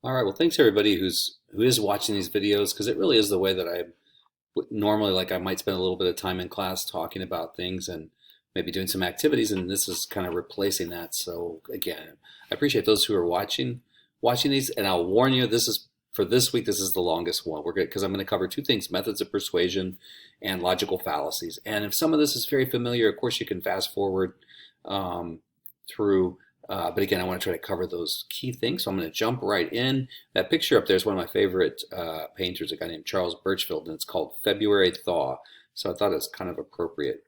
All right. Well, thanks everybody who is watching these videos because it really is the way that I would normally like. I might spend a little bit of time in class talking about things and maybe doing some activities, and this is kind of replacing that. So again, I appreciate those who are watching these, and I'll warn you, this is for this week. This is the longest one. We're good because I'm going to cover two things: methods of persuasion and logical fallacies. And if some of this is very familiar, of course, you can fast forward through. But again, I want to try to cover those key things. So I'm going to jump right in. That picture up there is one of my favorite painters, a guy named Charles Birchfield, and it's called February Thaw. So I thought it's kind of appropriate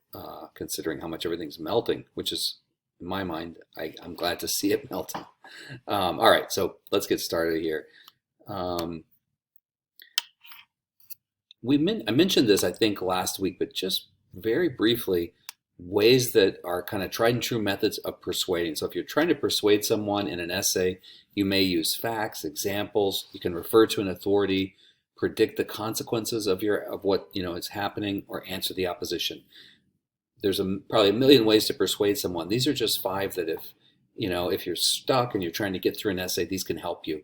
considering how much everything's melting, which is, in my mind, I'm glad to see it melting. All right, so let's get started here. Um, I mentioned this, I think, last week, but just very briefly, ways that are kind of tried and true methods of persuading. So if you're trying to persuade someone in an essay, you may use facts, examples. You can refer to an authority, predict the consequences of what is happening, or answer the opposition. There's probably a million ways to persuade someone. These are just five that if you're stuck and you're trying to get through an essay, these can help you.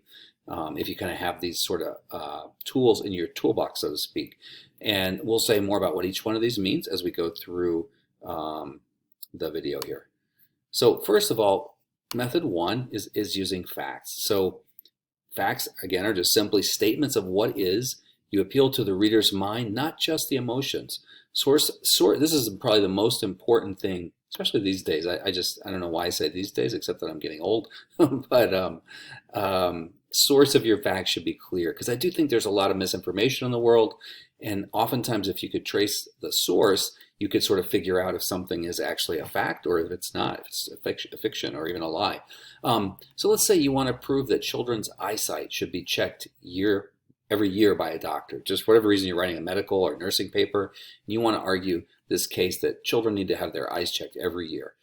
If you kind of have these sort of tools in your toolbox, so to speak. And we'll say more about what each one of these means as we go through the video here. So first of all, method one is using facts. So facts, again, are just simply statements of what is. You appeal to the reader's mind, not just the emotions. This is probably the most important thing, especially these days. I don't know why I say these days, except that I'm getting old. But source of your facts should be clear, because I do think there's a lot of misinformation in the world, and oftentimes if you could trace the source, you could sort of figure out if something is actually a fact or if it's not, if it's a fiction or even a lie. So let's say you want to prove that children's eyesight should be checked every year by a doctor. Just for whatever reason, you're writing a medical or nursing paper, and you want to argue this case that children need to have their eyes checked every year.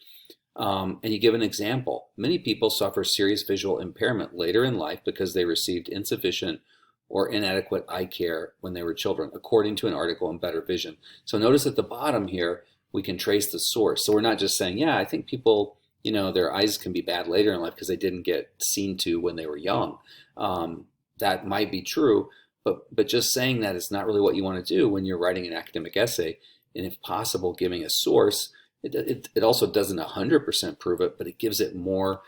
And you give an example. Many people suffer serious visual impairment later in life because they received insufficient or inadequate eye care when they were children, according to an article in Better Vision. So notice at the bottom here, we can trace the source. So we're not just saying, yeah, I think people, their eyes can be bad later in life because they didn't get seen to when they were young. That might be true, but just saying that is not really what you want to do when you're writing an academic essay. And if possible, giving a source, it also doesn't 100% prove it, but it gives it more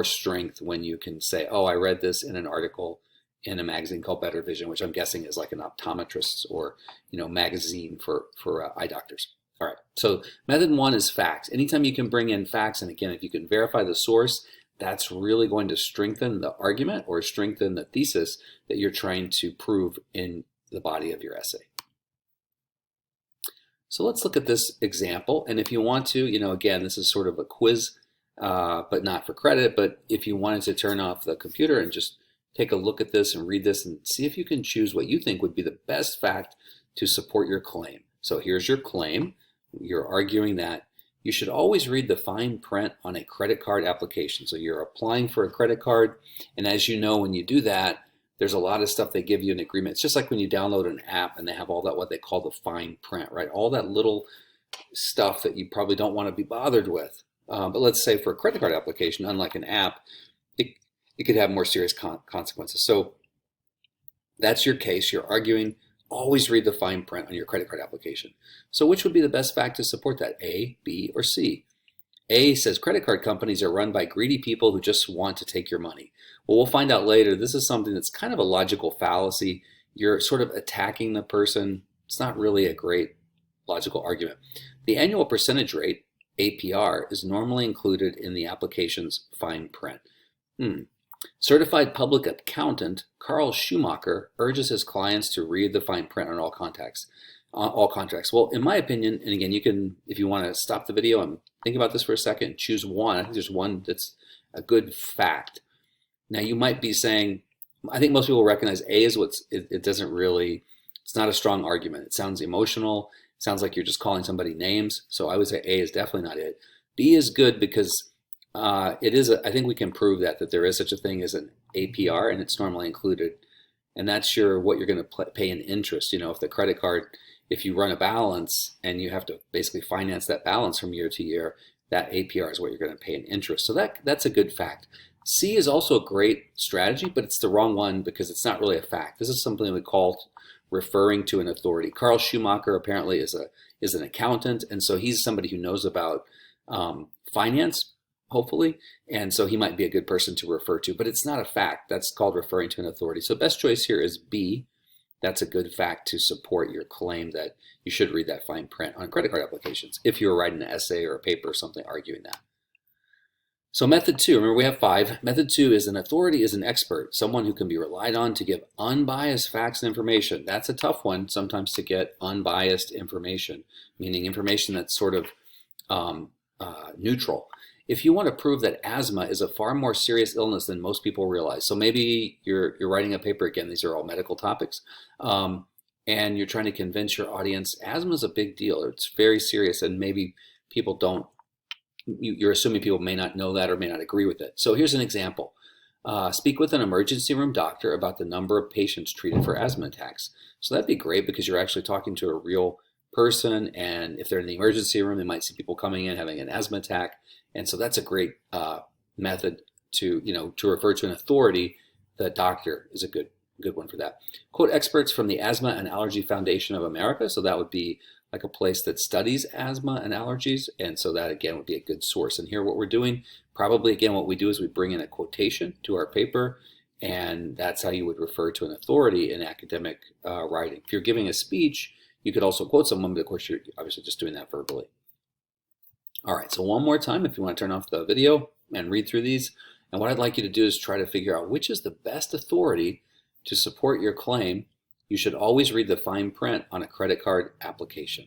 strength when you can say, oh, I read this in an article in a magazine called Better Vision, which I'm guessing is like an optometrist's or magazine for eye doctors. All right, so method one is facts. Anytime you can bring in facts, and again, if you can verify the source, that's really going to strengthen the argument or strengthen the thesis that you're trying to prove in the body of your essay. So let's look at this example, and if you want to, again, this is sort of a quiz, but not for credit, but if you wanted to turn off the computer and just take a look at this and read this and see if you can choose what you think would be the best fact to support your claim. So here's your claim. You're arguing that you should always read the fine print on a credit card application. So you're applying for a credit card, and as you know, when you do that, there's a lot of stuff they give you in agreement. It's just like when you download an app and they have all that, what they call the fine print, right? All that little stuff that you probably don't want to be bothered with. But let's say for a credit card application, unlike an app, it could have more serious consequences. So that's your case. You're arguing, always read the fine print on your credit card application. So which would be the best fact to support that, A, B, or C? A says credit card companies are run by greedy people who just want to take your money. Well, we'll find out later. This is something that's kind of a logical fallacy. You're sort of attacking the person. It's not really a great logical argument. The annual percentage rate, APR, is normally included in the application's fine print. Certified public accountant Carl Schumacher urges his clients to read the fine print on all contracts. Well, in my opinion, and again, you can, if you want to stop the video and think about this for a second, choose one. I think there's one that's a good fact. Now, you might be saying, I think most people recognize A is it doesn't really, it's not a strong argument. It sounds emotional. It sounds like you're just calling somebody names. So I would say A is definitely not it. B is good because it is, I think we can prove that there is such a thing as an APR, and it's normally included. And that's what you're going to pay in interest. If the credit card, if you run a balance and you have to basically finance that balance from year to year, that APR is what you're going to pay in interest. So that's a good fact. C is also a great strategy, but it's the wrong one because it's not really a fact. This is something we call referring to an authority. Carl Schumacher apparently is an accountant, and so he's somebody who knows about finance, hopefully, and so he might be a good person to refer to, but it's not a fact. That's called referring to an authority. So best choice here is B. That's a good fact to support your claim that you should read that fine print on credit card applications if you were writing an essay or a paper or something arguing that. So method 2, remember we have 5. Method 2 is an authority is an expert, someone who can be relied on to give unbiased facts and information. That's a tough one sometimes to get unbiased information, meaning information that's sort of neutral. If you want to prove that asthma is a far more serious illness than most people realize, so maybe you're writing a paper, again, these are all medical topics, and you're trying to convince your audience asthma is a big deal, it's very serious, and maybe people don't, you're assuming people may not know that or may not agree with it. So here's an example. Speak with an emergency room doctor about the number of patients treated for asthma attacks. So that'd be great because you're actually talking to a real person, and if they're in the emergency room, they might see people coming in having an asthma attack, and so that's a great method to refer to an authority. The doctor is a good one for that. Quote experts from the Asthma and Allergy Foundation of America. So that would be like a place that studies asthma and allergies, and so that again would be a good source. And here what we're doing, probably again what we do is we bring in a quotation to our paper, and that's how you would refer to an authority in academic writing. If you're giving a speech, you could also quote someone, but of course you're obviously just doing that verbally. All right, so one more time, if you want to turn off the video and read through these, and what I'd like you to do is try to figure out which is the best authority to support your claim. You should always read the fine print on a credit card application.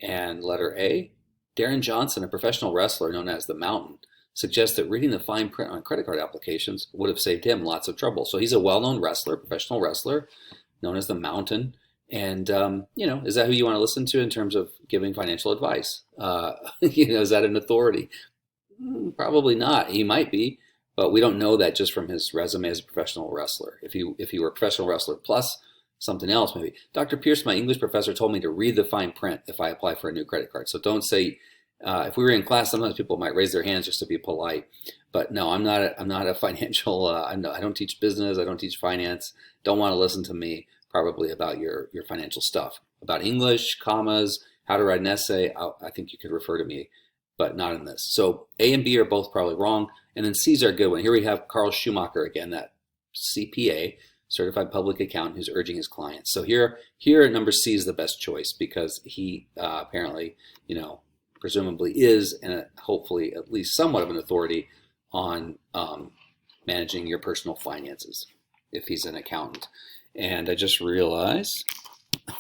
And letter A, Darren Johnson, a professional wrestler known as the Mountain, suggests that reading the fine print on credit card applications would have saved him lots of trouble. So he's a well-known wrestler, professional wrestler, known as the Mountain. And, is that who you want to listen to in terms of giving financial advice? Is that an authority? Probably not. He might be, but we don't know that just from his resume as a professional wrestler. If he were a professional wrestler plus something else, maybe. Dr. Pierce, my English professor, told me to read the fine print if I apply for a new credit card. So don't say, if we were in class, sometimes people might raise their hands just to be polite. But no, I'm not a financial, I don't teach business, I don't teach finance. Don't want to listen to me probably about your financial stuff. About English, commas, how to write an essay, I think you could refer to me, but not in this. So A and B are both probably wrong, and then C's are a good one. Here we have Carl Schumacher again, that CPA, Certified Public Accountant, who's urging his clients. So here number C is the best choice because he apparently, presumably is, and hopefully at least somewhat of an authority on managing your personal finances if he's an accountant. And I just realized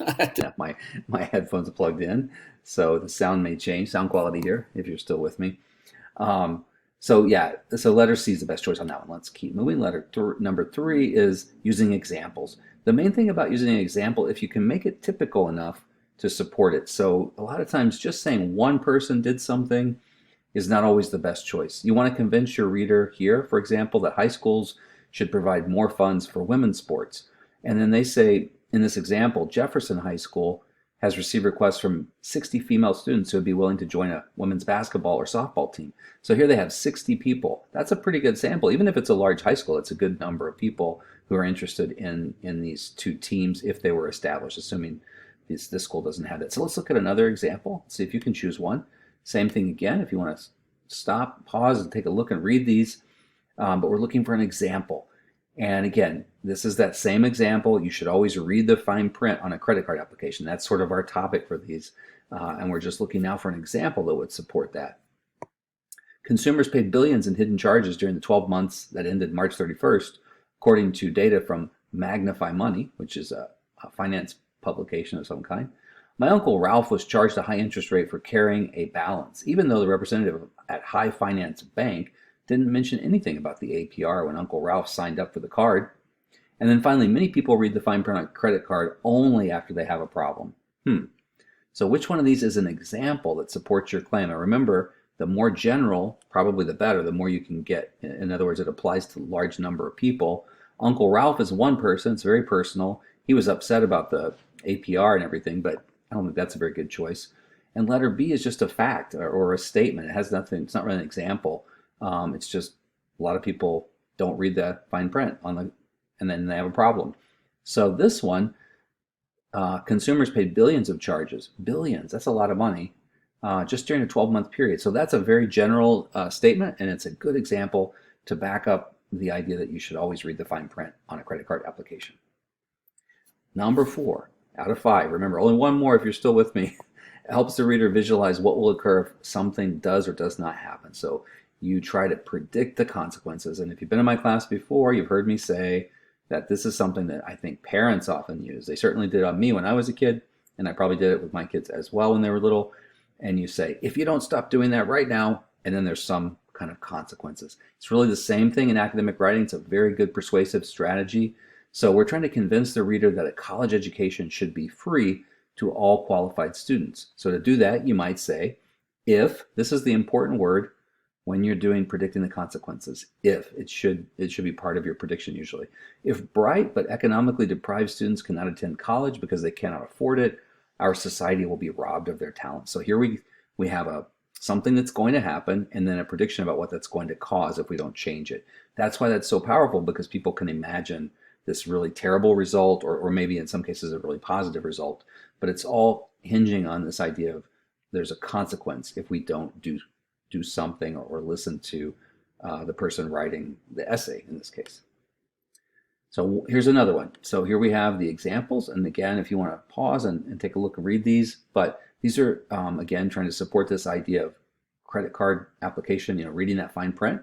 I didn't have my headphones plugged in, so the sound may change, sound quality here, if you're still with me. So letter C is the best choice on that one. Let's keep moving. Number 3 is using examples. The main thing about using an example, if you can make it typical enough to support it. So a lot of times just saying one person did something is not always the best choice. You want to convince your reader here, for example, that high schools should provide more funds for women's sports. And then they say, in this example, Jefferson High School has received requests from 60 female students who would be willing to join a women's basketball or softball team. So here they have 60 people. That's a pretty good sample. Even if it's a large high school, it's a good number of people who are interested in these two teams if they were established, assuming this school doesn't have that. So let's look at another example, see if you can choose one. Same thing again, if you want to stop, pause, and take a look and read these, but we're looking for an example. And again, this is that same example. You should always read the fine print on a credit card application. That's sort of our topic for these. And we're just looking now for an example that would support that. Consumers paid billions in hidden charges during the 12 months that ended March 31st, according to data from Magnify Money, which is a finance publication of some kind. My uncle Ralph was charged a high interest rate for carrying a balance, even though the representative at High Finance Bank didn't mention anything about the APR when Uncle Ralph signed up for the card. And then finally, many people read the fine print on a credit card only after they have a problem. So which one of these is an example that supports your claim? And remember, the more general, probably the better, the more you can get. In other words, it applies to a large number of people. Uncle Ralph is one person. It's very personal. He was upset about the APR and everything, but I don't think that's a very good choice. And letter B is just a fact or a statement. It has nothing, it's not really an example. It's just A lot of people don't read the fine print and then they have a problem. So this one, consumers paid billions of charges. Billions, that's a lot of money, just during a 12-month period. So that's a very general statement, and it's a good example to back up the idea that you should always read the fine print on a credit card application. Number 4 out of 5, remember only one more if you're still with me, it helps the reader visualize what will occur if something does or does not happen. So you try to predict the consequences. And if you've been in my class before, you've heard me say that this is something that I think parents often use. They certainly did on me when I was a kid, and I probably did it with my kids as well when they were little. And you say, if you don't stop doing that right now, and then there's some kind of consequences. It's really the same thing in academic writing. It's a very good persuasive strategy. So we're trying to convince the reader that a college education should be free to all qualified students. So to do that, you might say, if, this is the important word when you're doing predicting the consequences, if, it should be part of your prediction usually. If bright but economically deprived students cannot attend college because they cannot afford it, our society will be robbed of their talent. So here we have something that's going to happen, and then a prediction about what that's going to cause if we don't change it. That's why that's so powerful, because people can imagine this really terrible result, or maybe in some cases a really positive result. But it's all hinging on this idea of there's a consequence if we don't do something or listen to the person writing the essay in this case. So here's another one. So here we have the examples. And again, if you want to pause and take a look and read these, but these are, again, trying to support this idea of credit card application, reading that fine print.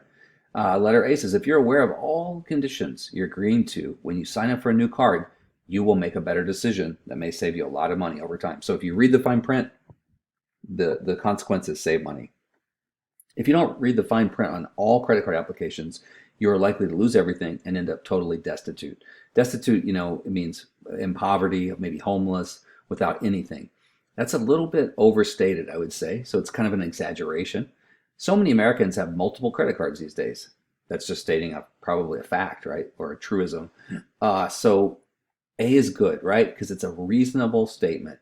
Letter A says, if you're aware of all conditions you're agreeing to when you sign up for a new card, you will make a better decision that may save you a lot of money over time. So if you read the fine print, the consequences save money. If you don't read the fine print on all credit card applications, you are likely to lose everything and end up totally destitute. Destitute, it means in poverty, maybe homeless, without anything. That's a little bit overstated, I would say. So it's kind of an exaggeration. So many Americans have multiple credit cards these days. That's just stating probably a fact, right? Or a truism. So A is good, right? Because it's a reasonable statement.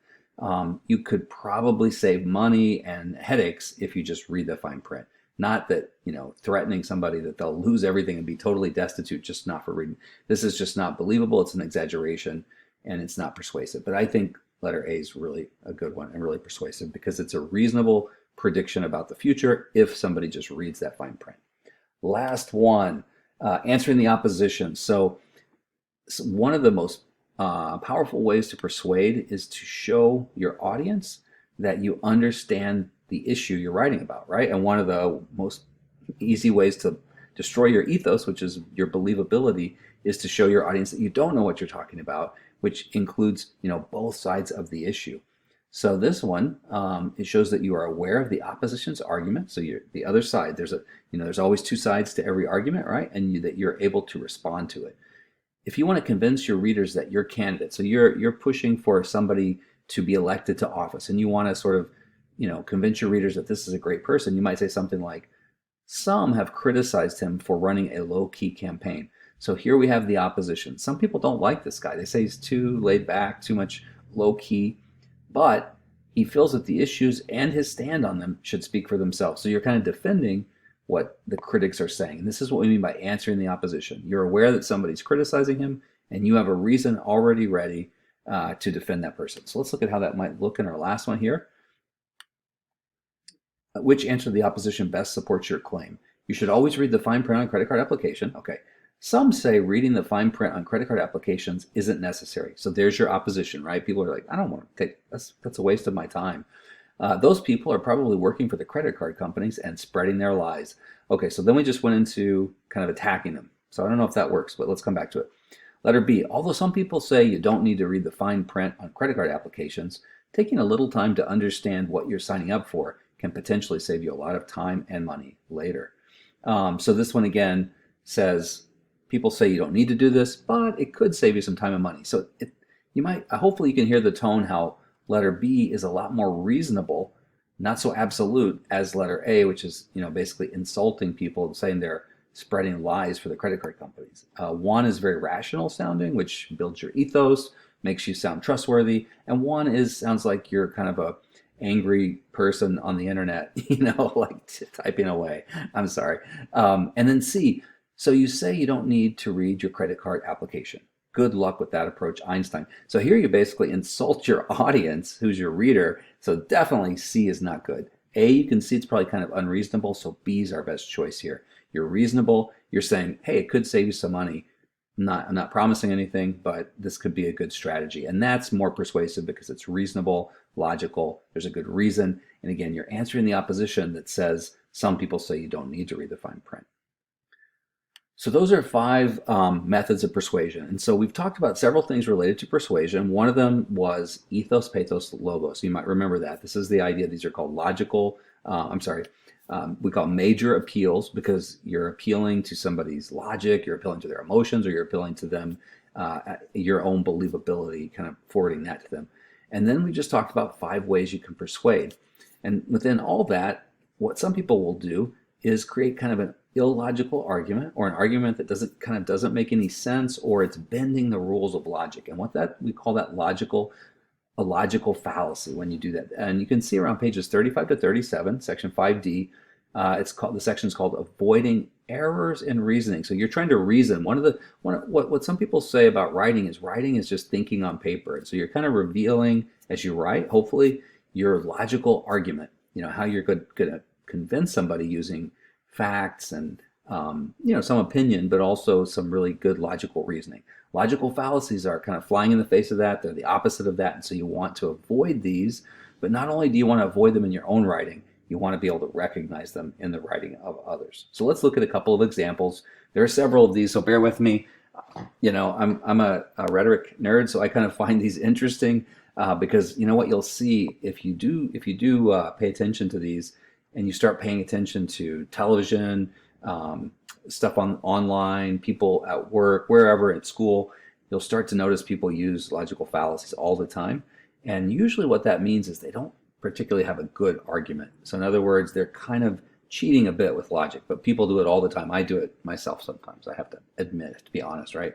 You could probably save money and headaches if you just read the fine print. Not that, threatening somebody that they'll lose everything and be totally destitute just not for reading. This is just not believable. It's an exaggeration and it's not persuasive. But I think letter A is really a good one and really persuasive because it's a reasonable prediction about the future if somebody just reads that fine print. Last one, answering the opposition. So one of the most powerful ways to persuade is to show your audience that you understand the issue you're writing about, right? And one of the most easy ways to destroy your ethos, which is your believability, is to show your audience that you don't know what you're talking about, which includes, both sides of the issue. So this one, it shows that you are aware of the opposition's argument. So you're the other side. There's always two sides to every argument, right? And that you're able to respond to it. If you want to convince your readers that you're candidate, so you're pushing for somebody to be elected to office, and you want to sort of, convince your readers that this is a great person, you might say something like, some have criticized him for running a low-key campaign. So here we have the opposition. Some people don't like this guy. They say he's too laid back, too much low-key, but he feels that the issues and his stand on them should speak for themselves. So you're kind of defending what the critics are saying. And this is what we mean by answering the opposition. You're aware that somebody's criticizing him, and you have a reason already ready to defend that person. So let's look at how that might look in our last one here. Which answer to the opposition best supports your claim? You should always read the fine print on credit card application. Okay. Some say reading the fine print on credit card applications isn't necessary. So there's your opposition, right? People are like, I don't want to take, that's a waste of my time. Those people are probably working for the credit card companies and spreading their lies. Okay, so then we just went into kind of attacking them. So I don't know if that works, but let's come back to it. Letter B, although some people say you don't need to read the fine print on credit card applications, taking a little time to understand what you're signing up for can potentially save you a lot of time and money later. So this one again says, people say you don't need to do this, but it could save you some time and money. So hopefully you can hear the tone how letter B is a lot more reasonable, not so absolute as letter A, which is basically insulting people, saying they're spreading lies for the credit card companies. One is very rational sounding, which builds your ethos, makes you sound trustworthy, and one sounds like you're kind of angry person on the internet, like typing away. I'm sorry. And then C, so you say you don't need to read your credit card application. Good luck with that approach, Einstein. So here you basically insult your audience, who's your reader. So definitely C is not good. A, you can see it's probably kind of unreasonable, so B is our best choice here. You're reasonable. You're saying, hey, it could save you some money. I'm not promising anything, but this could be a good strategy. And that's more persuasive because it's reasonable, logical, there's a good reason. And again, you're answering the opposition that says some people say you don't need to read the fine print. So those are 5 methods of persuasion. And so we've talked about several things related to persuasion. One of them was ethos, pathos, logos. You might remember that. This is the idea. These are called logical, we call major appeals because you're appealing to somebody's logic, you're appealing to their emotions, or you're appealing to them, your own believability, kind of forwarding that to them. And then we just talked about 5 ways you can persuade. And within all that, what some people will do is create kind of an illogical argument, or an argument that doesn't make any sense, or it's bending the rules of logic. And we call that a logical fallacy when you do that. And you can see around pages 35 to 37, section 5D, the section is called avoiding errors in reasoning. So you're trying to reason. What some people say about writing is just thinking on paper. And so you're kind of revealing as you write, hopefully, your logical argument, how you're going to convince somebody using facts and some opinion, but also some really good logical reasoning. Logical fallacies are kind of flying in the face of that. They're the opposite of that, and so you want to avoid these. But not only do you want to avoid them in your own writing, you want to be able to recognize them in the writing of others. So let's look at a couple of examples. There are several of these, so bear with me. I'm a rhetoric nerd, so I kind of find these interesting because what you'll see if you do pay attention to these, and you start paying attention to television, stuff online, people at work, wherever at school, you'll start to notice people use logical fallacies all the time. And usually what that means is they don't particularly have a good argument. So in other words, they're kind of cheating a bit with logic, but people do it all the time. I do it myself sometimes, I have to admit, to be honest, right?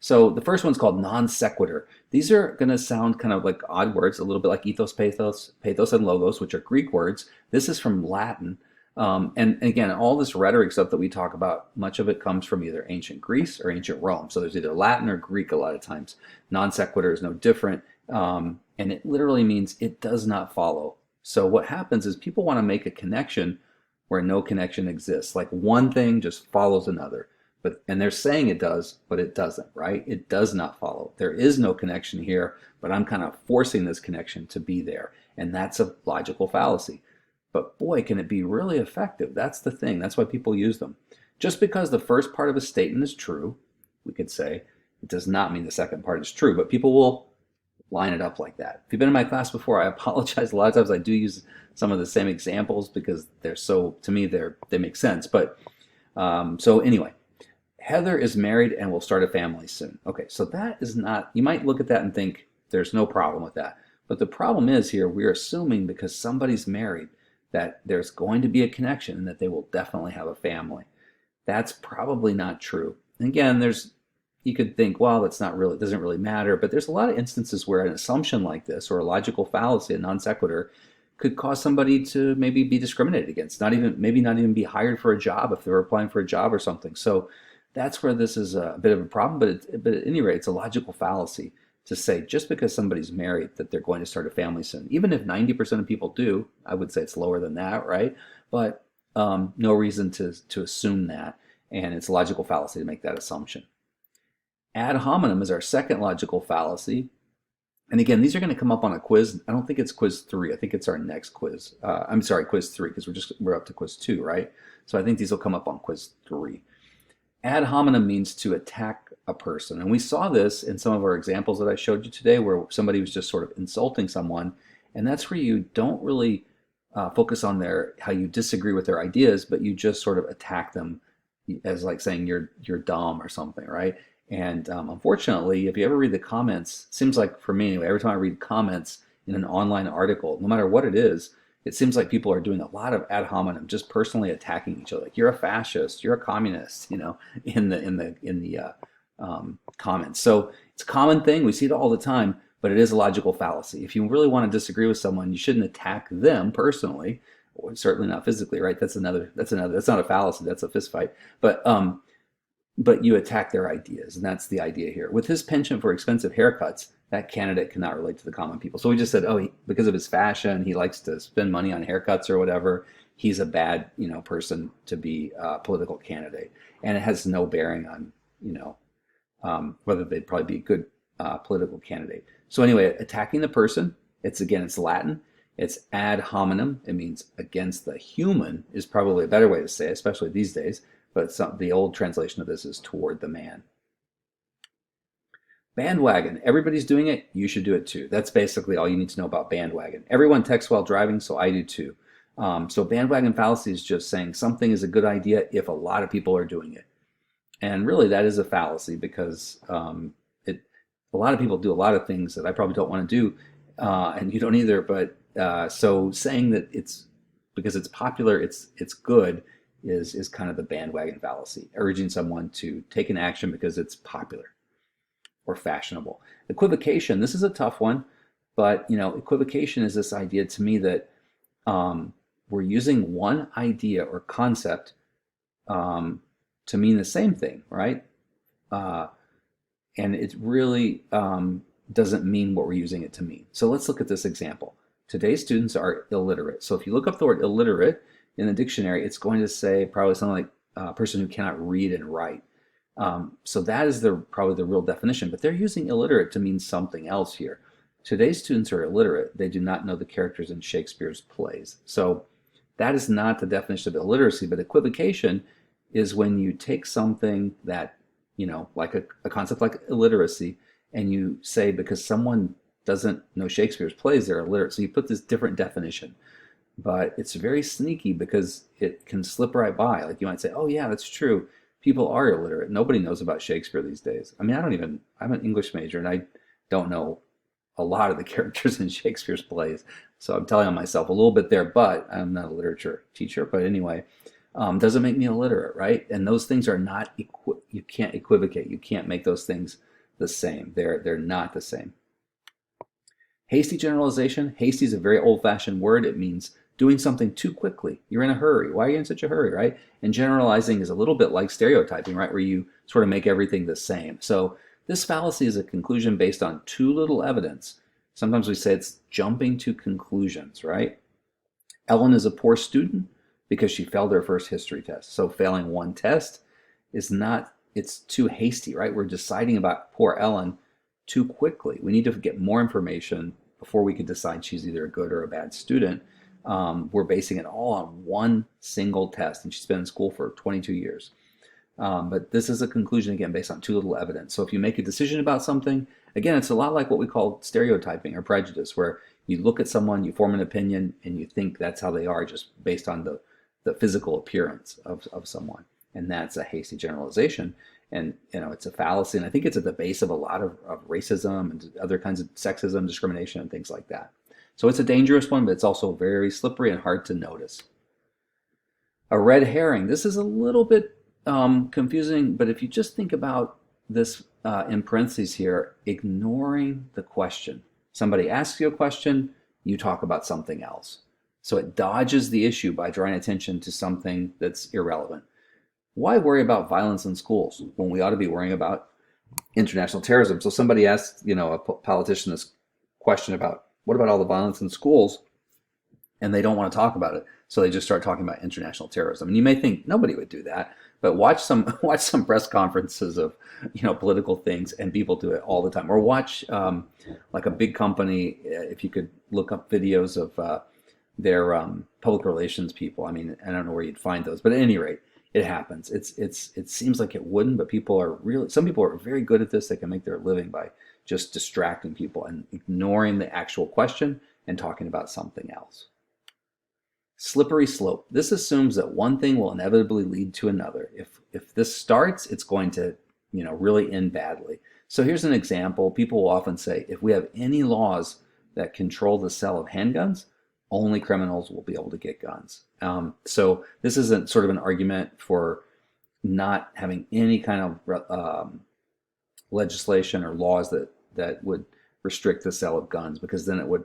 So the first one's called non sequitur. These are going to sound kind of like odd words, a little bit like ethos, pathos, and logos, which are Greek words. This is from Latin. And again, all this rhetoric stuff that we talk about, much of it comes from either ancient Greece or ancient Rome. So there's either Latin or Greek a lot of times. Non sequitur is no different. And it literally means it does not follow. So what happens is people want to make a connection where no connection exists. Like one thing just follows another. And they're saying it does, but it doesn't, right? It does not follow. There is no connection here, but I'm kind of forcing this connection to be there. And that's a logical fallacy. But boy, can it be really effective. That's the thing. That's why people use them. Just because the first part of a statement is true, we could say, it does not mean the second part is true, but people will line it up like that. If you've been in my class before, I apologize. A lot of times I do use some of the same examples because to me, they make sense. But so anyway, Heather is married and will start a family soon. Okay, so that is not, you might look at that and think there's no problem with that. But the problem is here, we're assuming because somebody's married that there's going to be a connection and that they will definitely have a family. That's probably not true. And again, you could think, well, it doesn't really matter, but there's a lot of instances where an assumption like this or a logical fallacy, a non sequitur, could cause somebody to maybe be discriminated against, maybe not even be hired for a job if they were applying for a job or something. So that's where this is a bit of a problem, but at any rate, it's a logical fallacy to say just because somebody's married that they're going to start a family soon. Even if 90% of people do, I would say it's lower than that, right? But no reason to assume that, and it's a logical fallacy to make that assumption. Ad hominem is our second logical fallacy. And again, these are going to come up on a quiz. I don't think it's quiz 3. I think it's our next quiz. I'm sorry, quiz 3, because we're up to quiz 2, right? So I think these will come up on quiz 3. Ad hominem means to attack a person. And we saw this in some of our examples that I showed you today where somebody was just sort of insulting someone. And that's where you don't really focus on how you disagree with their ideas, but you just sort of attack them as like saying you're dumb or something, right? And unfortunately, if you ever read the comments, it seems like for me anyway, every time I read comments in an online article, no matter what it is, it seems like people are doing a lot of ad hominem, just personally attacking each other. Like you're a fascist, you're a communist, in the comments. So it's a common thing. We see it all the time. but it is a logical fallacy. If you really want to disagree with someone, you shouldn't attack them personally, or certainly not physically, right? That's not a fallacy. That's a fist fight. But you attack their ideas, and that's the idea here. With his penchant for expensive haircuts, that candidate cannot relate to the common people. So we just said, oh, because of his fashion, he likes to spend money on haircuts or whatever. He's a bad, person to be a political candidate, and it has no bearing on, whether they'd probably be a good political candidate. So anyway, attacking the person, it's Latin. It's ad hominem. It means against the human is probably a better way to say it, especially these days. But the old translation of this is toward the man. Bandwagon. Everybody's doing it. You should do it too. That's basically all you need to know about bandwagon. Everyone texts while driving, so I do too. So bandwagon fallacy is just saying something is a good idea if a lot of people are doing it. And really that is a fallacy because a lot of people do a lot of things that I probably don't want to do, and you don't either. But so saying that it's because it's popular, it's good is kind of the bandwagon fallacy, urging someone to take an action because it's popular or fashionable. Equivocation, this is a tough one, but equivocation is this idea to me that we're using one idea or concept to mean the same thing, right? And it really doesn't mean what we're using it to mean. So let's look at this example. Today's students are illiterate. So if you look up the word illiterate in the dictionary, it's going to say probably something like a person who cannot read and write. So that is probably the real definition, but they're using illiterate to mean something else here. Today's students are illiterate. They do not know the characters in Shakespeare's plays. So that is not the definition of illiteracy, but equivocation is when you take something that, like a concept like illiteracy, and you say because someone doesn't know Shakespeare's plays, they're illiterate. So you put this different definition. But it's very sneaky because it can slip right by. Like you might say, oh yeah, that's true. People are illiterate. Nobody knows about Shakespeare these days. I mean, I'm an English major and I don't know a lot of the characters in Shakespeare's plays. So I'm telling on myself a little bit there, but I'm not a literature teacher. But anyway, doesn't make me illiterate, right? And those things are not, you can't equivocate. You can't make those things the same. They're not the same. Hasty generalization. Hasty is a very old-fashioned word. It means doing something too quickly. You're in a hurry. Why are you in such a hurry, right? And generalizing is a little bit like stereotyping, right? Where you sort of make everything the same. So this fallacy is a conclusion based on too little evidence. Sometimes we say it's jumping to conclusions, right? Ellen is a poor student because she failed her first history test. So failing one test it's too hasty, right? We're deciding about poor Ellen too quickly. We need to get more information before we can decide she's either a good or a bad student. We're basing it all on one single test, and she's been in school for 22 years. But this is a conclusion, again, based on too little evidence. So if you make a decision about something, again, it's a lot like what we call stereotyping or prejudice, where you look at someone, you form an opinion, and you think that's how they are just based on the physical appearance of someone. And that's a hasty generalization. And it's a fallacy, and I think it's at the base of a lot of racism and other kinds of sexism, discrimination, and things like that. So it's a dangerous one, but it's also very slippery and hard to notice. A red herring. This is a little bit confusing, but if you just think about this in parentheses here, ignoring the question. Somebody asks you a question, you talk about something else. So it dodges the issue by drawing attention to something that's irrelevant. Why worry about violence in schools when we ought to be worrying about international terrorism? So somebody asks, a politician this question about what about all the violence in schools, and they don't want to talk about it. So they just start talking about international terrorism. And you may think nobody would do that, but watch some press conferences of political things, and people do it all the time. Or watch like a big company, if you could look up videos of their public relations people. I mean, I don't know where you'd find those, but at any rate, it happens. It seems like it wouldn't, but some people are very good at this. They can make their living by just distracting people and ignoring the actual question and talking about something else. Slippery slope. This assumes that one thing will inevitably lead to another. If this starts, it's going to, really end badly. So here's an example. People will often say, if we have any laws that control the sale of handguns, only criminals will be able to get guns. So this isn't sort of an argument for not having any kind of legislation or laws that would restrict the sale of guns, because then it would,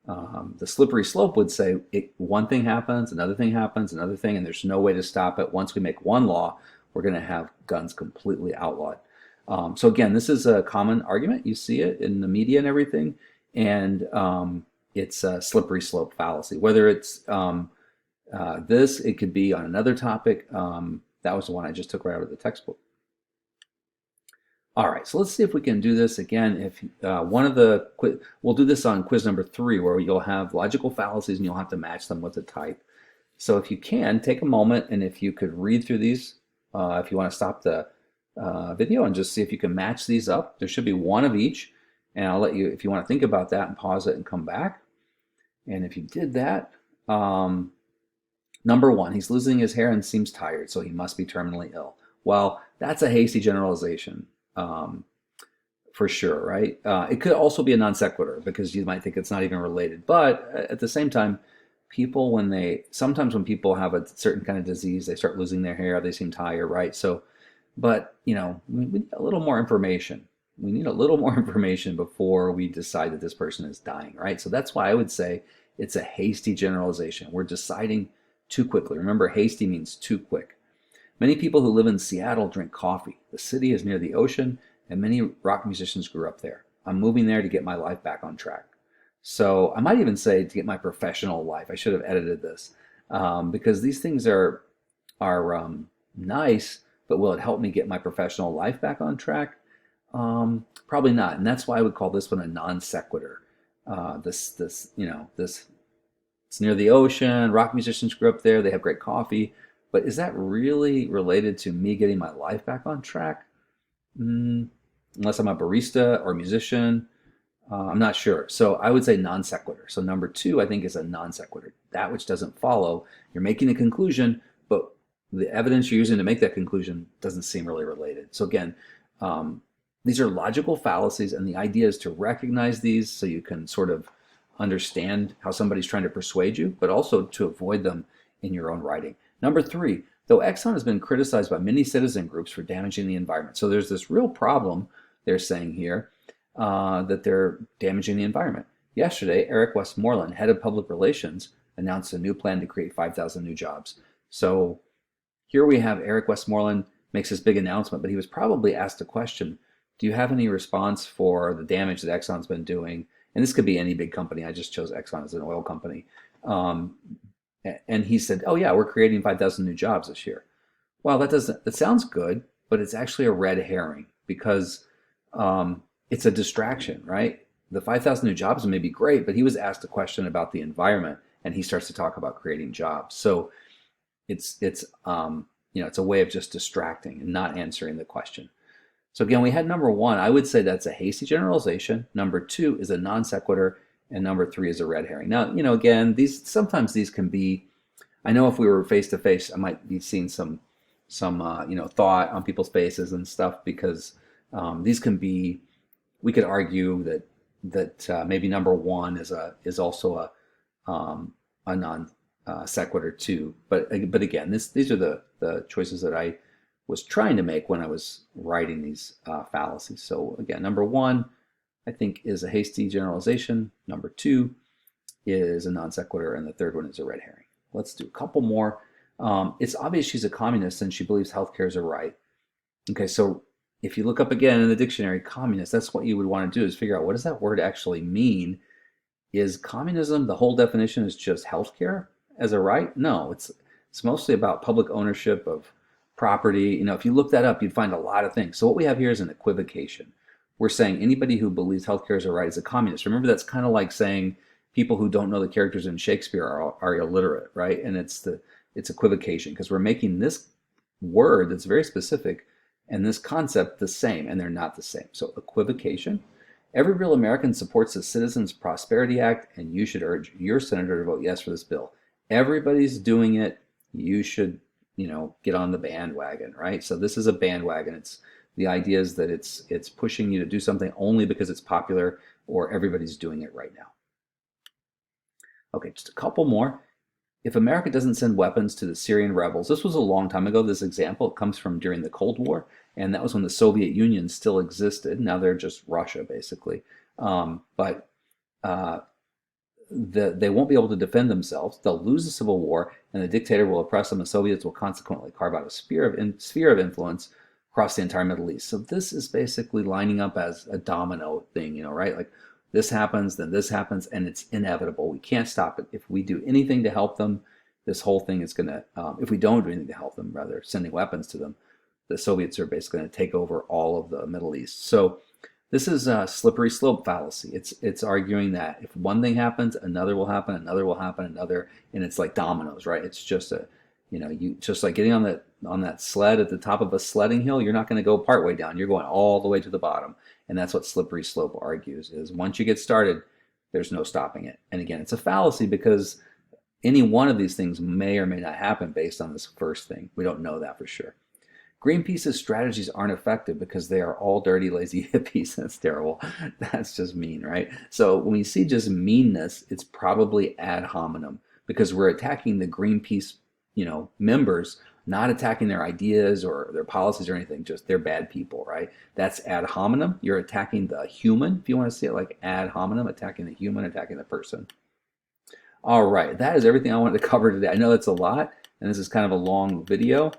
the slippery slope would say one thing happens, another thing happens, another thing, and there's no way to stop it. Once we make one law, we're going to have guns completely outlawed. So again, this is a common argument. You see it in the media and everything, and it's a slippery slope fallacy. Whether it's this, it could be on another topic. That was the one I just took right out of the textbook. All right, so let's see if we can do this again. If we'll do this on quiz number 3, where you'll have logical fallacies and you'll have to match them with a type. So if you can, take a moment, and if you could read through these, if you want to stop the video and just see if you can match these up. There should be one of each, and I'll let you, if you want to think about that, and pause it and come back. And if you did that, number 1, he's losing his hair and seems tired, so he must be terminally ill. Well, that's a hasty generalization. For sure, right? It could also be a non sequitur, because you might think it's not even related. But at the same time, people, sometimes when people have a certain kind of disease, they start losing their hair, they seem tired, right? So, but, we need a little more information. We need a little more information before we decide that this person is dying, right? So that's why I would say it's a hasty generalization. We're deciding too quickly. Remember, hasty means too quick. Many people who live in Seattle drink coffee. The city is near the ocean, and many rock musicians grew up there. I'm moving there to get my life back on track. So I might even say to get my professional life. I should have edited this, because these things are nice, but will it help me get my professional life back on track? Probably not, and that's why I would call this one a non sequitur. This it's near the ocean. Rock musicians grew up there. They have great coffee. But is that really related to me getting my life back on track? Unless I'm a barista or musician, I'm not sure. So I would say non sequitur. So number 2, I think, is a non sequitur. That which doesn't follow. You're making a conclusion, but the evidence you're using to make that conclusion doesn't seem really related. So again, these are logical fallacies, and the idea is to recognize these so you can sort of understand how somebody's trying to persuade you, but also to avoid them in your own writing. Number 3, though Exxon has been criticized by many citizen groups for damaging the environment. So there's this real problem, they're saying here, that they're damaging the environment. Yesterday, Eric Westmoreland, head of public relations, announced a new plan to create 5,000 new jobs. So here we have Eric Westmoreland makes this big announcement, but he was probably asked a question, do you have any response for the damage that Exxon's been doing? And this could be any big company. I just chose Exxon as an oil company. And he said, oh yeah, we're creating 5,000 new jobs this year. Well, that sounds good, but it's actually a red herring, because it's a distraction, right? The 5,000 new jobs may be great, but he was asked a question about the environment, and he starts to talk about creating jobs. So it's a way of just distracting and not answering the question. So again, we had number 1. I would say that's a hasty generalization. Number 2 is a non sequitur. And number 3 is a red herring. Now, again, sometimes these can be, I know if we were face to face, I might be seeing some thought on people's faces and stuff, because these can be, we could argue that maybe number 1 is also a non sequitur too. But again, these are the choices that I was trying to make when I was writing these fallacies. So again, number 1, I think, is a hasty generalization. Number 2 is a non sequitur, and the third one is a red herring. Let's do a couple more. It's obvious she's a communist and she believes healthcare is a right. Okay, so if you look up again in the dictionary, communist, that's what you would want to do, is figure out, what does that word actually mean? Is communism, the whole definition is just healthcare as a right? No, it's mostly about public ownership of property. If you look that up, you'd find a lot of things. So what we have here is an equivocation. We're saying anybody who believes healthcare is a right is a communist. Remember, that's kind of like saying people who don't know the characters in Shakespeare are illiterate, right? And it's equivocation, because we're making this word that's very specific and this concept the same, and they're not the same. So equivocation. Every real American supports the Citizens Prosperity Act, and you should urge your senator to vote yes for this bill. Everybody's doing it. You should, get on the bandwagon, right? So this is a bandwagon. The idea is that it's pushing you to do something only because it's popular or everybody's doing it right now. Okay, just a couple more. If America doesn't send weapons to the Syrian rebels, this was a long time ago, this example. It comes from during the Cold War. and that was when the Soviet Union still existed. Now they're just Russia, basically. But they won't be able to defend themselves. They'll lose the civil war, and the dictator will oppress them. The Soviets will consequently carve out a sphere of influence across the entire Middle East. So this is basically lining up as a domino thing, right? Like this happens, then this happens, and it's inevitable. We can't stop it. If we do anything to help them, this whole thing is going to, if we don't do anything to help them, rather sending weapons to them, the Soviets are basically going to take over all of the Middle East. So this is a slippery slope fallacy. It's arguing that if one thing happens, another will happen, another, and it's like dominoes, right? It's just you just like getting on that sled at the top of a sledding hill. You're not going to go part way down. You're going all the way to the bottom, and that's what slippery slope argues. Is once you get started, there's no stopping it. And again, it's a fallacy because any one of these things may or may not happen based on this first thing. We don't know that for sure. Greenpeace's strategies aren't effective because they are all dirty, lazy hippies. That's terrible. That's just mean, right? So when we see just meanness, it's probably ad hominem because we're attacking the Greenpeace, members, not attacking their ideas or their policies or anything. Just they're bad people, right? That's ad hominem. You're attacking the human, if you want to see it like ad hominem, attacking the human, attacking the person. All right, that is everything I wanted to cover today. I know that's a lot, and this is kind of a long video.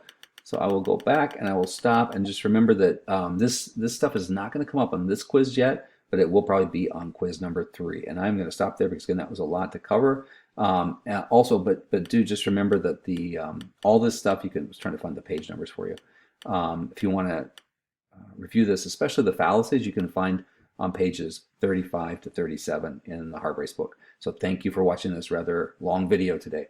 So I will go back and I will stop and just remember that this stuff is not going to come up on this quiz yet, but it will probably be on quiz number 3. And I'm going to stop there because again, that was a lot to cover. And also, but do just remember that the all this stuff I was trying to find the page numbers for you. If you want to review this, especially the fallacies, you can find on pages 35 to 37 in the Heart Race book. So thank you for watching this rather long video today.